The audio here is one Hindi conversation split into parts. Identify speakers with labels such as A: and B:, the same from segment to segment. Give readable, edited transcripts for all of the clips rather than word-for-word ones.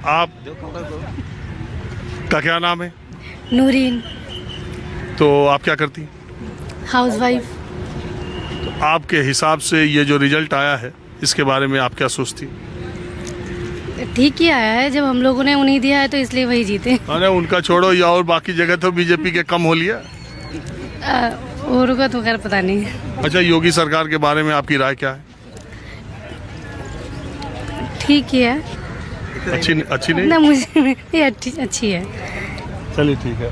A: आप का क्या नाम है?
B: नूरीन,
A: तो आप क्या करती हैं?
B: हाउसवाइफ।
A: तो आपके हिसाब से ये जो रिजल्ट आया है इसके बारे में आप क्या सोचती हैं?
B: ठीक ही आया है, जब हम लोगों ने उन्हें दिया है तो इसलिए वही जीते।
A: अरे उनका छोड़ो, या और बाकी जगह तो बीजेपी के कम हो लिया।
B: और का तो खैर पता नहीं है।
A: अच्छा, योगी सरकार के बारे में आपकी राय क्या है?
B: ठीक ही है
A: अच्छी नहीं?
B: ना, मुझे ये अच्छी है।
A: चलिए ठीक है,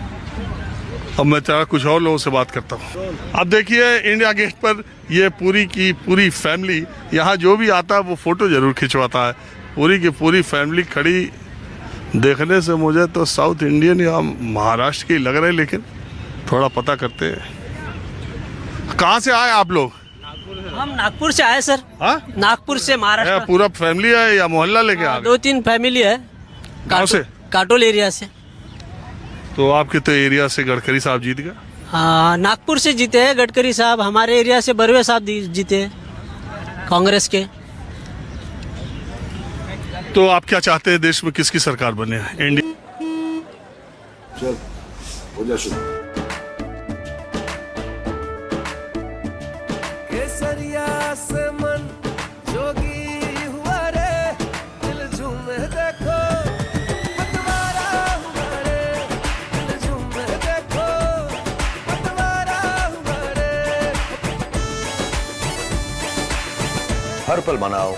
A: अब मैं चाह कुछ और लोगों से बात करता हूँ। अब देखिए इंडिया गेट पर ये पूरी की पूरी फैमिली, यहाँ जो भी आता है वो फोटो जरूर खिंचवाता है। पूरी की पूरी फैमिली खड़ी, देखने से मुझे तो साउथ इंडियन या महाराष्ट्र की लग रहे, लेकिन थोड़ा पता करते हैं। कहाँ से आए आप लोग?
C: हम नागपुर से आए सर।
A: हाँ,
C: नागपुर से महाराष्ट्र।
A: पूरा फैमिली है या मोहल्ला लेके आ गए?
C: 2-3 फैमिली है।
A: गाँव से?
C: काटोल एरिया से।
A: तो आपके तो एरिया से गडकरी साहब जीत गए।
C: हाँ, नागपुर से जीते हैं गडकरी साहब। हमारे एरिया से बरवे साहब जीते हैं कांग्रेस के।
A: तो आप क्या चाहते हैं, देश में किसकी सरकार बने? इंडिया
D: चल हो जा शुरू।
E: केसरिया से मन जोगी हुआ रे, दिल झूमे देखो पतवारा हुआ रे, दिल झूमे देखो पतवारा हुआ रे।
D: हर पल मनाओ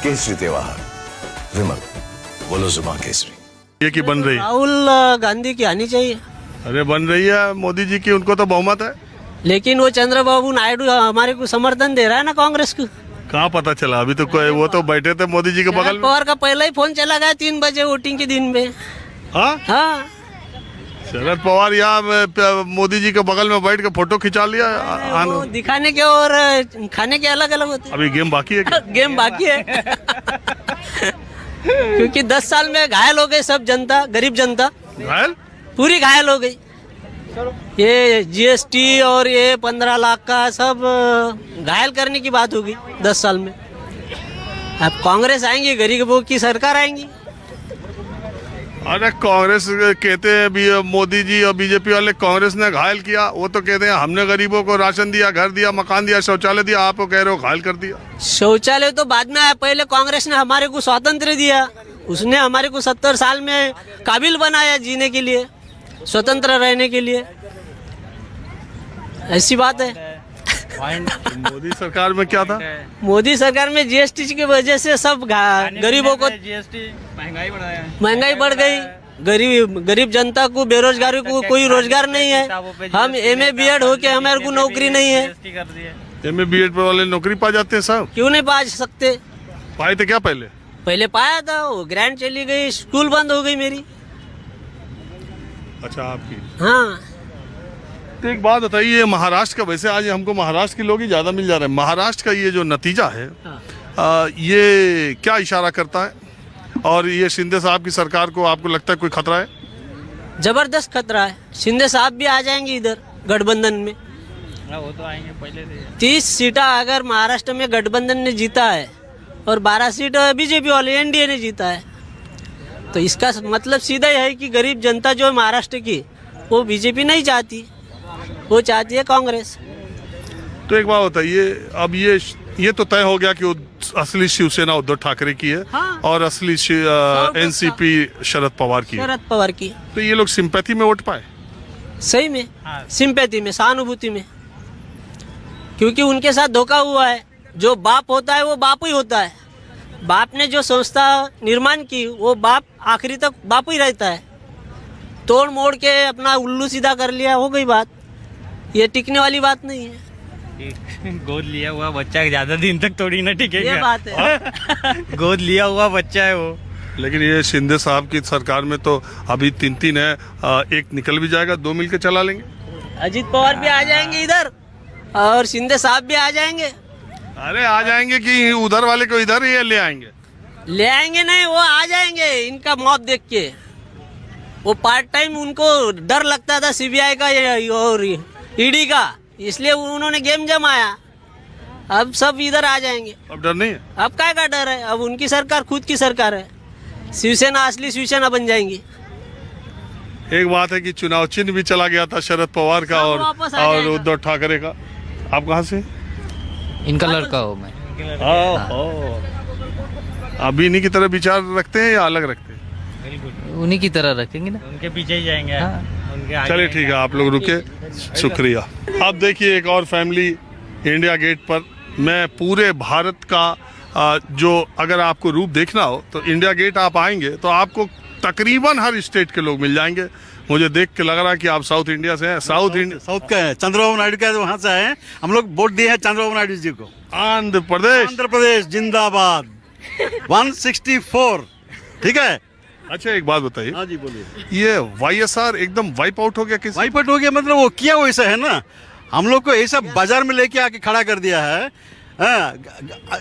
D: केसरी त्योहार। विमल बोलो जुबान केसरी।
A: ये की बन रही है?
C: राहुल गांधी की आनी चाहिए।
A: अरे बन रही है मोदी जी की, उनको तो बहुमत है।
C: लेकिन वो चंद्रबाबू नायडू हमारे को समर्थन दे रहा है ना कांग्रेस को।
A: कहाँ पता चला? अभी तो कोई, वो तो बैठे थे मोदी जी के बगल
C: शरद
A: में।
C: पवार का पहला ही फोन चला गया 3 बजे वोटिंग के दिन में।
A: हाँ,
C: हाँ,
A: शरद पवार यहाँ मोदी जी के बगल में बैठ के फोटो खिंचा लिया।
C: वो दिखाने के और खाने के अलग अलग होते
A: अभी गेम बाकी है क्या?
C: हैं। गेम बाकी है। क्योंकि 10 साल में घायल हो गए सब जनता, गरीब जनता
A: घायल?
C: पूरी घायल हो गई। ये जीएसटी और ये 15 लाख का सब घायल करने की बात होगी 10 साल में। अब कांग्रेस आएंगी, गरीबों की सरकार आएंगी।
A: अरे कांग्रेस कहते हैं भी, मोदी जी और बीजेपी वाले कांग्रेस ने घायल किया। वो तो कहते हैं हमने गरीबों को राशन दिया, घर दिया, मकान दिया, शौचालय दिया। आप कह रहे हो घायल कर दिया।
C: शौचालय तो बाद में आया, पहले कांग्रेस ने हमारे को स्वातंत्र दिया। उसने हमारे को 70 साल में काबिल बनाया जीने के लिए, स्वतंत्र रहने के लिए। ऐसी बात है।
A: मोदी सरकार में क्या था?
C: मोदी सरकार में जीएसटी की वजह से सब गरीबों को महंगाई बढ़ गई। गरीब जनता को, बेरोजगारी को कोई रोजगार नहीं है। हम MA BEd होके हमारे को नौकरी नहीं है।
A: MA BEd वाले नौकरी पा जाते हैं साहब?
C: क्यों नहीं पा सकते?
A: पाए थे क्या पहले?
C: पहले पाया था, वो ग्रांट चली गई, स्कूल बंद हो गई मेरी।
A: अच्छा, आपकी।
C: हाँ,
A: तो एक बात बताइए, महाराष्ट्र का, वैसे आज हमको महाराष्ट्र के लोग ही ज़्यादा मिल जा रहे हैं। महाराष्ट्र का ये जो नतीजा है, ये क्या इशारा करता है? और ये शिंदे साहब की सरकार को आपको लगता है कोई खतरा है?
C: जबरदस्त खतरा है। शिंदे साहब भी आ जाएंगे इधर गठबंधन में।
F: वो तो आएंगे पहले से।
C: 30 सीटा अगर महाराष्ट्र में गठबंधन ने जीता है और 12 सीट बीजेपी वाले NDA ने जीता है, तो इसका मतलब सीधा ही है कि गरीब जनता जो है महाराष्ट्र की, वो बीजेपी नहीं चाहती, वो चाहती है कांग्रेस।
A: तो एक बात बताइए, अब ये तो तय हो गया कि असली शिवसेना उद्धव ठाकरे की है।
C: हाँ।
A: और असली NCP शरद पवार की है।
C: शरद पवार की।
A: तो ये लोग सिंपैथी में वोट पाए?
C: सही में, सिंपैथी में, सहानुभूति में। क्योंकि उनके साथ धोखा हुआ है। जो बाप होता है वो बाप ही होता है। बाप ने जो संस्था निर्माण की, वो बाप आखिरी तक बाप ही रहता है। तोड़ मोड़ के अपना उल्लू सीधा कर लिया, हो गई बात। ये टिकने वाली बात नहीं है।
F: गोद लिया हुआ बच्चा ज्यादा दिन तक थोड़ी ना टिकेगा।
C: ये बात है।
F: गोद लिया हुआ बच्चा है वो।
A: लेकिन ये शिंदे साहब की सरकार में तो अभी 3 है, एक निकल भी जाएगा, 2 मिलकर चला लेंगे।
C: अजीत पवार भी आ जाएंगे इधर और शिंदे साहब भी आ जाएंगे।
A: अरे आ जाएंगे कि उधर वाले को इधर ही ले आएंगे?
C: ले आएंगे नहीं, वो आ जाएंगे इनका मौत देख के। वो पार्ट टाइम उनको डर लगता था CBI का और ED का, इसलिए उन्होंने गेम जमाया। अब सब इधर आ जाएंगे।
A: अब डर नहीं है?
C: अब क्या का डर है? अब उनकी सरकार खुद की सरकार है। शिवसेना असली शिवसेना बन जाएंगी।
A: एक बात है कि चुनाव चिन्ह भी चला गया था शरद पवार का
C: सब वापस आ
A: और
C: जाएगा।
A: उद्धव ठाकरे का। आप कहाँ से?
G: इनका लड़का हूँ मैं।
A: अभी इन्हीं की तरह विचार रखते हैं या अलग रखते हैं?
F: बिल्कुल
G: उन्हीं की तरह रखेंगे ना।
F: उनके पीछे ही जाएंगे।
G: हाँ।
F: उनके आगे
A: चलिए ठीक है, आप लोग रुके, शुक्रिया। अब देखिए एक और फैमिली इंडिया गेट पर। मैं पूरे भारत का जो अगर आपको रूप देखना हो तो इंडिया गेट आप आएंगे तो आपको तकरीबन हर स्टेट के लोग मिल जाएंगे। मुझे देख के लग रहा है कि आप साउथ इंडिया से हैं।
H: साउथ का है, चंद्रबाबू नायडू का है, वहाँ से आए हैं हम लोग। वोट दिए हैं चंद्रबाबू नायडू जी को।
A: आंध्र प्रदेश।
H: आंध्र प्रदेश जिंदाबाद 164। ठीक है।
A: अच्छा एक बात बताइए,
H: हाँ जी बोलिए।
A: ये वाईएसआर एकदम वाइप आउट हो गया किस?
H: वाइप आउट हो गया मतलब वो किया वैसा है ना, हम लोग को ऐसा बाजार में लेके आके खड़ा कर दिया है। हाँ,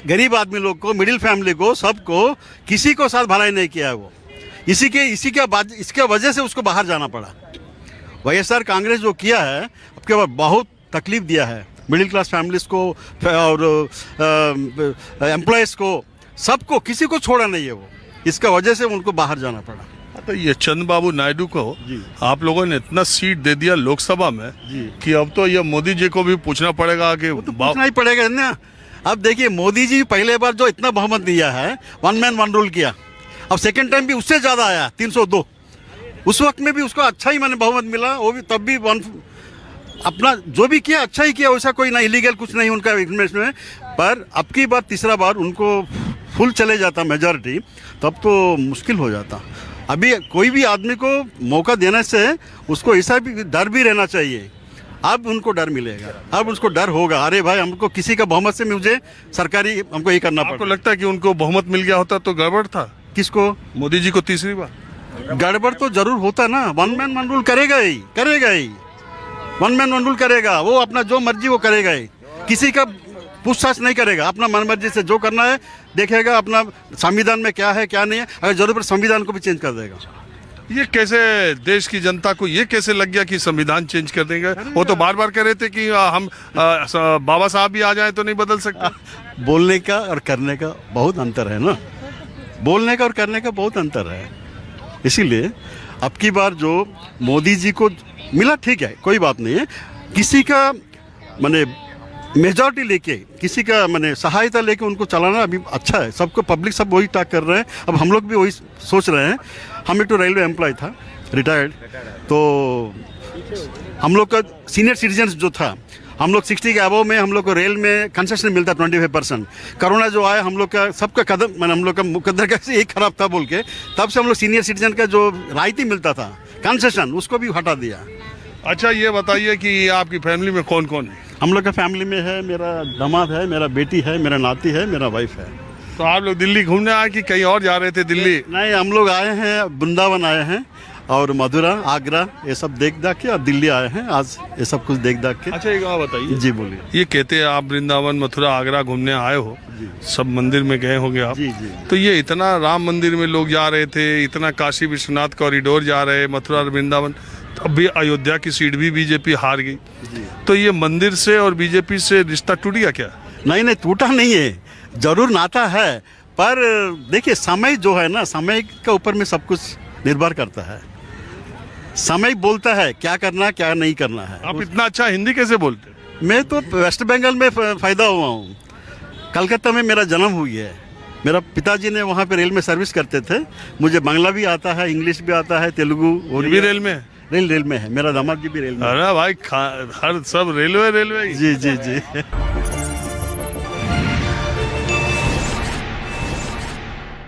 H: गरीब आदमी लोग को, मिडिल फैमिली को, सबको, किसी को साथ भलाई नहीं किया है वो। इसके वजह से उसको बाहर जाना पड़ा। वाईएसआर कांग्रेस जो किया है आपके बाद बहुत तकलीफ दिया है मिडिल क्लास फैमिलीज को और एम्प्लॉयज़ को, सबको, किसी को छोड़ा नहीं है वो। इसका वजह से उनको बाहर जाना पड़ा।
A: तो ये चंद्रबाबू नायडू को
H: जी।
A: आप लोगों ने इतना सीट दे दिया लोकसभा में
H: जी।
A: कि अब तो ये मोदी जी को भी पूछना पड़ेगा कि
H: पूछना ही पड़ेगा ना। अब देखिए मोदी जी पहले बार जो इतना बहुमत दिया है, 1 मैन 1 रूल किया। अब सेकंड टाइम भी उससे ज़्यादा आया 302। उस वक्त में भी उसको अच्छा ही बहुमत मिला, वो भी तब भी अपना जो भी किया अच्छा ही किया, वैसा कोई ना इलीगल कुछ नहीं उनका इन्फॉर्मेशन में। पर अब की बार तीसरा बार उनको फुल चले जाता मेजॉरिटी, तब तो मुश्किल हो जाता। अभी कोई भी आदमी को मौका देने से उसको ऐसा भी डर भी रहना चाहिए। अब उनको डर मिलेगा, अब उसको डर होगा, अरे भाई हमको किसी का बहुमत से मुझे सरकारी हमको ये करना
A: आपको
H: पड़ा।
A: लगता है कि उनको बहुमत मिल गया होता तो गड़बड़ था?
H: किसको?
A: मोदी जी को तीसरी बार
H: गड़बड़ तो जरूर होता ना। 1 मैन 1 रूल करेगा ही 1 मैन 1 रूल करेगा। वो अपना जो मर्जी वो करेगा ही, किसी का पूछताछ नहीं करेगा। अपना मन मर्जी से जो करना है देखेगा, अपना संविधान में क्या है क्या नहीं है, अगर जरूरत संविधान को भी चेंज कर देगा।
A: ये कैसे देश की जनता को ये कैसे लग गया कि संविधान चेंज कर देंगे? वो तो बार बार कह रहे थे कि हम बाबा साहब भी आ जाएं तो नहीं बदल सकते।
H: बोलने का और करने का बहुत अंतर है ना, बोलने का और करने का बहुत अंतर है। इसीलिए अब की बार जो मोदी जी को मिला ठीक है, कोई बात नहीं है। किसी का माने मेजॉरिटी लेके, किसी का माने सहायता लेके उनको चलाना अभी अच्छा है। सबको पब्लिक सब वही टाक कर रहे हैं। अब हम लोग भी वही सोच रहे हैं। हम एक तो रेलवे एम्प्लॉय था, रिटायर्ड, तो हम लोग का सीनियर सिटीजन जो था, हम लोग 60 के अबव में हम लोग को रेल में कंसेशन मिलता 25%। कोरोना जो आया हम लोग का सबका कदम मैंने हम लोग का मुकद्दर कैसे यही खराब था बोल के, तब से हम लोग सीनियर सिटीजन का जो रायती मिलता था कंसेशन, उसको भी हटा दिया।
A: अच्छा ये बताइए कि आपकी फैमिली में कौन कौन है?
H: हम लोग का फैमिली में है, मेरा दामाद है, मेरा बेटी है, मेरा नाती है, मेरा वाइफ है।
A: तो आप लोग दिल्ली घूमने आए कि कहीं और जा रहे थे? दिल्ली
H: नहीं, हम लोग आए हैं, वृंदावन आए हैं और मथुरा, आगरा, ये सब देख के अब दिल्ली आए हैं आज, ये सब कुछ देख के।
A: अच्छा एक बात बताइए।
H: जी बोलिए।
A: ये कहते हैं आप वृंदावन, मथुरा, आगरा घूमने आए हो, सब मंदिर में गए होंगे आप।
H: जी जी।
A: तो ये इतना राम मंदिर में लोग जा रहे थे, इतना काशी विश्वनाथ कॉरिडोर जा रहे, मथुरा वृंदावन, अब भी अयोध्या की सीट भी बीजेपी हार गई। तो ये मंदिर से और बीजेपी से रिश्ता टूट गया क्या?
H: नहीं टूटा नहीं है, जरूर नाता है, पर देखिए समय जो है ना, समय के ऊपर में सब कुछ निर्भर करता है। समय बोलता है क्या करना क्या नहीं करना है।
A: आप इतना अच्छा हिंदी कैसे बोलते?
H: मैं तो वेस्ट बंगाल में पैदा हुआ हूँ, कलकत्ता में मेरा जन्म हुई है। मेरा पिताजी ने वहाँ पे रेल में सर्विस करते थे। मुझे बांग्ला भी आता है, इंग्लिश भी आता है, तेलुगु
A: और भी रेल में है?
H: रेल में है। मेरा दामाद जी भी रेल में।
A: अरे भाई हर सब रेलवे
H: जी जी जी।